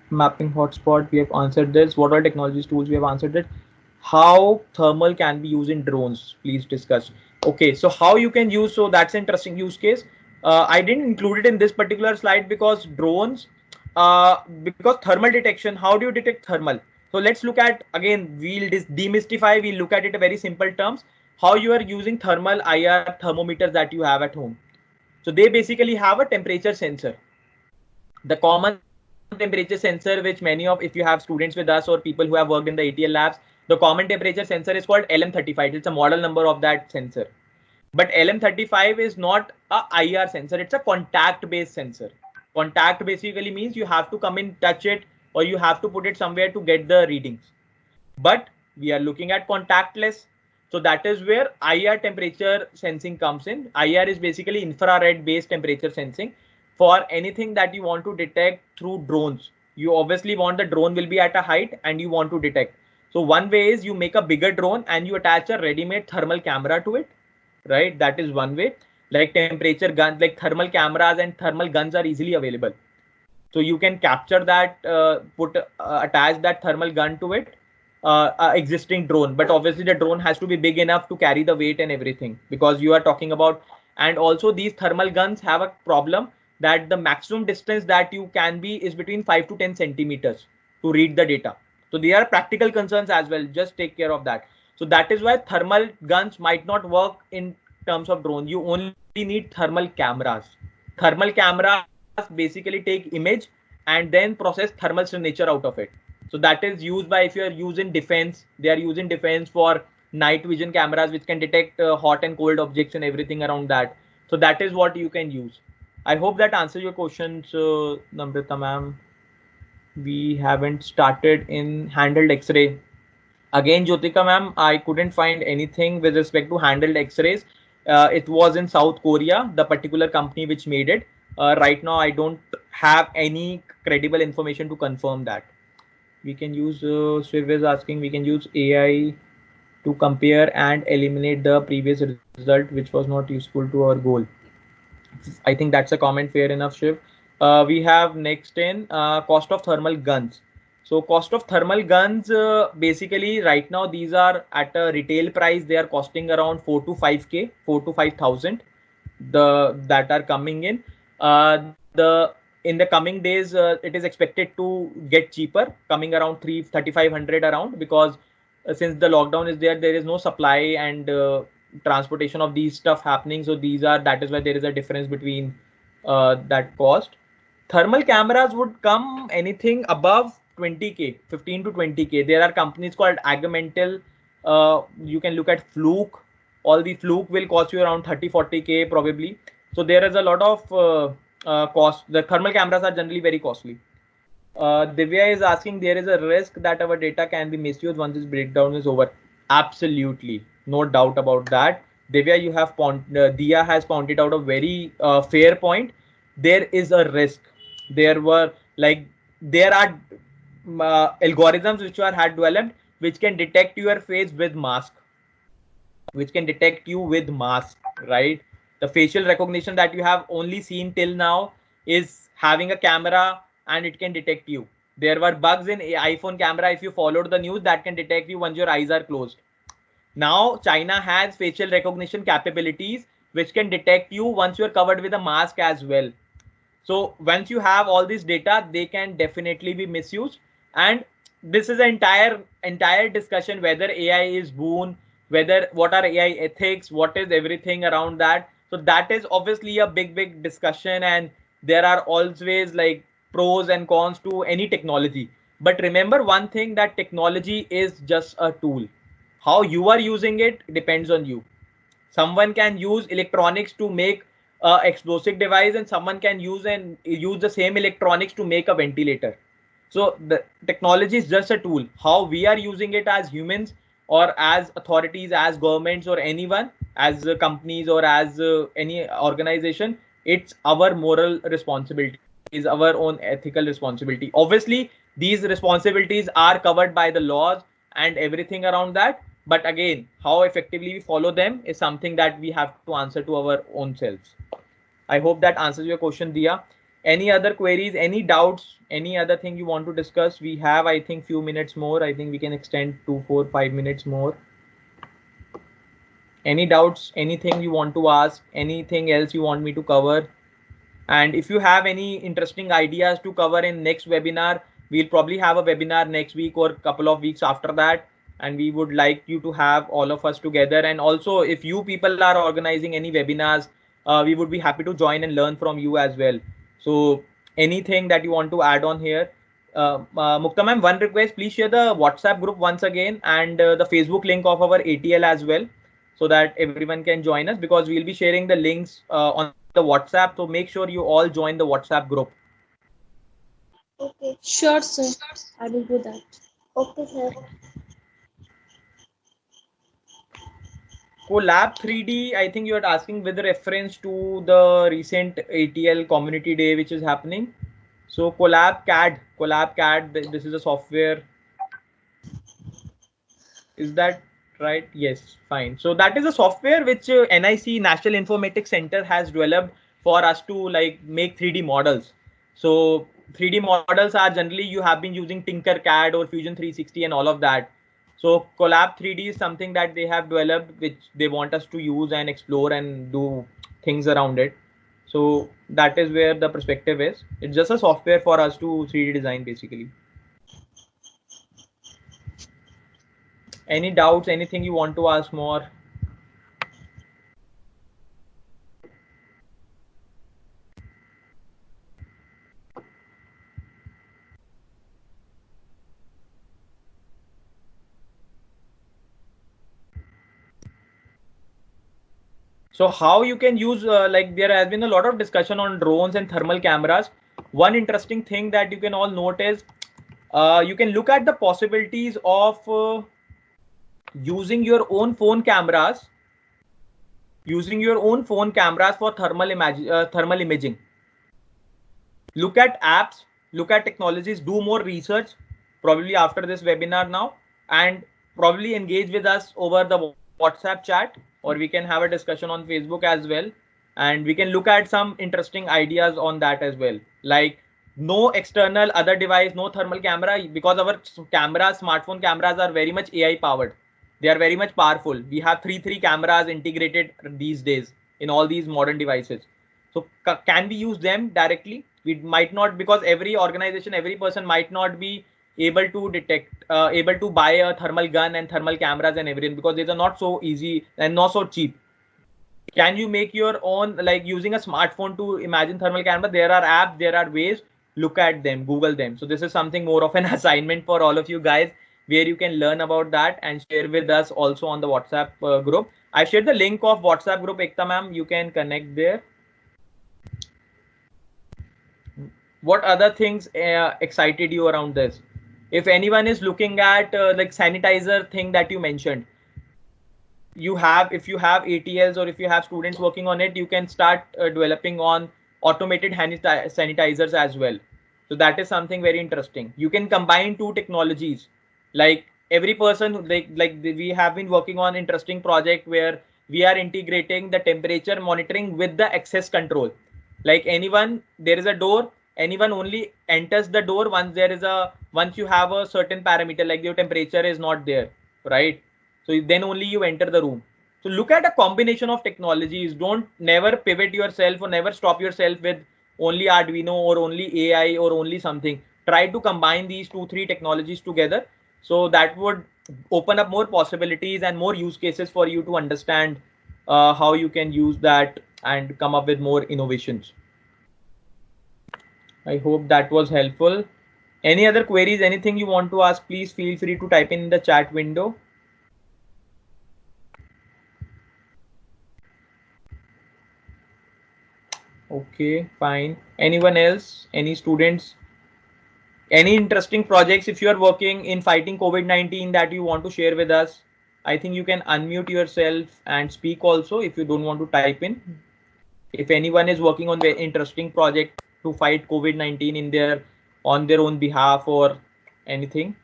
Mapping hotspot, we have answered this. What are technologies tools? We have answered it. How thermal can be used in drones? Please discuss. Okay, so how you can use, so that's an interesting use case. I didn't include it in this particular slide because drones, because thermal detection, how do you detect thermal? So let's look at, again, we'll demystify, we'll look at it in very simple terms, how you are using thermal IR thermometers that you have at home. So they basically have a temperature sensor. The common temperature sensor, which many of, if you have students with us or people who have worked in the ATL labs, The common temperature sensor is called LM35. It's a model number of that sensor. But LM35 is not a IR sensor. It's a contact based sensor. Contact basically means you have to come in, touch it, or you have to put it somewhere to get the readings. But we are looking at contactless. So that is where IR temperature sensing comes in. IR is basically infrared based temperature sensing for anything that you want to detect through drones. You obviously want the drone will be at a height and you want to detect. So one way is you make a bigger drone and you attach a ready-made thermal camera to it, right? That is one way. Like temperature guns, like thermal cameras and thermal guns are easily available. So you can capture that, attach that thermal gun to it, existing drone. But obviously the drone has to be big enough to carry the weight and everything, because you are talking about, and also these thermal guns have a problem that the maximum distance that you can be is between 5 to 10 centimeters to read the data. So there are practical concerns as well. Just take care of that. So that is why thermal guns might not work in terms of drone. You only need thermal cameras. Thermal cameras basically take image and then process thermal signature out of it. So that is used by, if you are using defense, they are using defense for night vision cameras which can detect hot and cold objects and everything around that. So that is what you can use. I hope that answers your question. So Namrata ma'am, we haven't started in handled X-ray. Again, Jyotika ma'am, I couldn't find anything with respect to handled X-rays. It was in South Korea, the particular company which made it. Right now, I don't have any credible information to confirm that. We can use, Shiv is asking, we can use AI to compare and eliminate the previous result, which was not useful to our goal. I think that's a comment, fair enough, Shiv. We have next in cost of thermal guns. So cost of thermal guns, basically right now these are at a retail price. They are costing around 4 to 5K, 4 to 5,000. That are coming in. In the coming days, it is expected to get cheaper, coming around 3,500 around, because since the lockdown is there is no supply and transportation of these stuff happening. So that is why there is a difference between that cost. Thermal cameras would come anything above 20K, 15 to 20K. There are companies called Agamental. You can look at Fluke. All the Fluke will cost you around 30, 40K probably. So there is a lot of cost. The thermal cameras are generally very costly. Divya is asking, there is a risk that our data can be misused once this breakdown is over. Absolutely, no doubt about that. Divya, Dia has pointed out a very fair point. There is a risk. There are algorithms which had developed which can detect your face with mask, right? The facial recognition that you have only seen till now is having a camera and it can detect you. There were bugs in iPhone camera, if you followed the news, that can detect you once your eyes are closed. Now China has facial recognition capabilities which can detect you once you're covered with a mask as well. So once you have all this data, they can definitely be misused. And this is an entire discussion whether AI is boon, what are AI ethics, what is everything around that. So that is obviously a big discussion, and there are always like pros and cons to any technology. But remember one thing, that technology is just a tool. How you are using it depends on you. Someone can use electronics to make an explosive device, and someone can use the same electronics to make a ventilator. So the technology is just a tool. How we are using it as humans, or as authorities, as governments, or anyone, as companies, or as any organization, it's our moral responsibility, is our own ethical responsibility. Obviously, these responsibilities are covered by the laws and everything around that. But again, how effectively we follow them is something that we have to answer to our own selves. I hope that answers your question, Dia. Any other queries, any doubts, any other thing you want to discuss? We have, I think, few minutes more. I think we can extend 2, 4, 5 minutes more. Any doubts, anything you want to ask, anything else you want me to cover? And if you have any interesting ideas to cover in next webinar, we'll probably have a webinar next week or a couple of weeks after that. And we would like you to have all of us together. And also, if you people are organizing any webinars, we would be happy to join and learn from you as well. So anything that you want to add on here, Mukta ma'am, one request, please share the WhatsApp group once again and the Facebook link of our ATL as well, so that everyone can join us, because we'll be sharing the links on the WhatsApp. So make sure you all join the WhatsApp group. Okay. Sure, sir. I will do that. Okay, sir. Collab 3D, I think you are asking with reference to the recent ATL community day which is happening. So Collab CAD, this is a software. Is that right? Yes, fine. So that is a software which NIC, National Informatics Center, has developed for us to like make 3D models. So 3D models are generally, you have been using Tinkercad or Fusion 360 and all of that. So Collab 3D is something that they have developed, which they want us to use and explore and do things around it. So that is where the perspective is. It's just a software for us to 3D design basically. Any doubts, anything you want to ask more? So how you can use, like there has been a lot of discussion on drones and thermal cameras. One interesting thing that you can all note is you can look at the possibilities of using your own phone cameras, for thermal imaging. Look at apps, look at technologies, do more research probably after this webinar now, and probably engage with us over the WhatsApp chat, or we can have a discussion on Facebook as well, and we can look at some interesting ideas on that as well. Like no external other device, no thermal camera, because our cameras, smartphone cameras, are very much AI powered. They are very much powerful. We have three cameras integrated these days in all these modern devices. So can we use them directly? We might not, because every organization, every person might not be able to detect, able to buy a thermal gun and thermal cameras and everything, because these are not so easy and not so cheap. Can you make your own, like using a smartphone to imagine thermal camera? There are apps, there are ways. Look at them, Google them. So this is something more of an assignment for all of you guys, where you can learn about that and share with us also on the WhatsApp group. I shared the link of WhatsApp group, Ekta ma'am. You can connect there. What other things excited you around this? If anyone is looking at like sanitizer thing that you mentioned, if you have ATLs or if you have students working on it, you can start developing on automated hand sanitizers as well. So that is something very interesting. You can combine two technologies. Like every person, like we have been working on interesting project where we are integrating the temperature monitoring with the access control. Like anyone, there is a door, anyone only enters the door once you have a certain parameter, like your temperature is not there, right? So then only you enter the room. So look at a combination of technologies. Don't never pivot yourself or never stop yourself with only Arduino or only AI or only something. Try to combine these 2-3 technologies together. So that would open up more possibilities and more use cases for you to understand how you can use that and come up with more innovations. I hope that was helpful. Any other queries, anything you want to ask, please feel free to type in the chat window. Okay, fine. Anyone else? Any students? Any interesting projects if you are working in fighting COVID-19 that you want to share with us? I think you can unmute yourself and speak also if you don't want to type in. If anyone is working on the interesting project to fight COVID-19 on their own behalf or anything.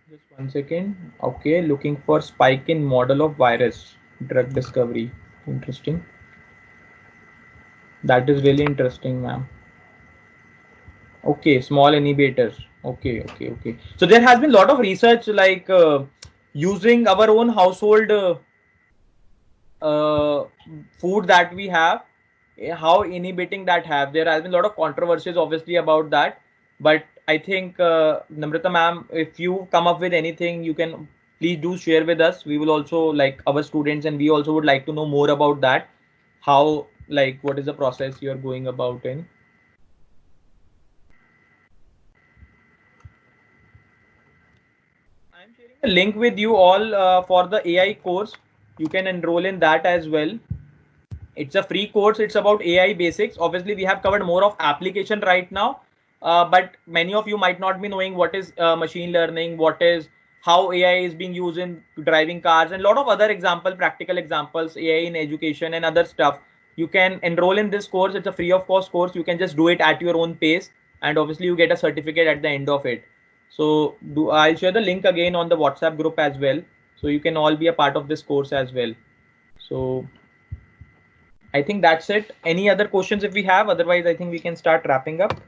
Just one second. Okay, looking for spike in model of virus drug discovery. Interesting. That is really interesting, ma'am. Okay, small inhibitors. Okay, okay, okay. So there has been a lot of research like using our own household uh, food that we have, how inhibiting that have. There has been a lot of controversies obviously about that, but I think Namrata ma'am, if you come up with anything, you can please do share with us. We will also, like, our students and we also would like to know more about that. How, like, what is the process you're going about in? I'm sharing a link with you all for the AI course. You can enroll in that as well. It's a free course. It's about AI basics. Obviously, we have covered more of application right now, but many of you might not be knowing what is machine learning, what is how AI is being used in driving cars, and a lot of other practical examples, AI in education and other stuff. You can enroll in this course. It's a free of cost course. You can just do it at your own pace, and obviously, you get a certificate at the end of it. So I'll share the link again on the WhatsApp group as well. So you can all be a part of this course as well. So I think that's it. Any other questions if we have? Otherwise, I think we can start wrapping up.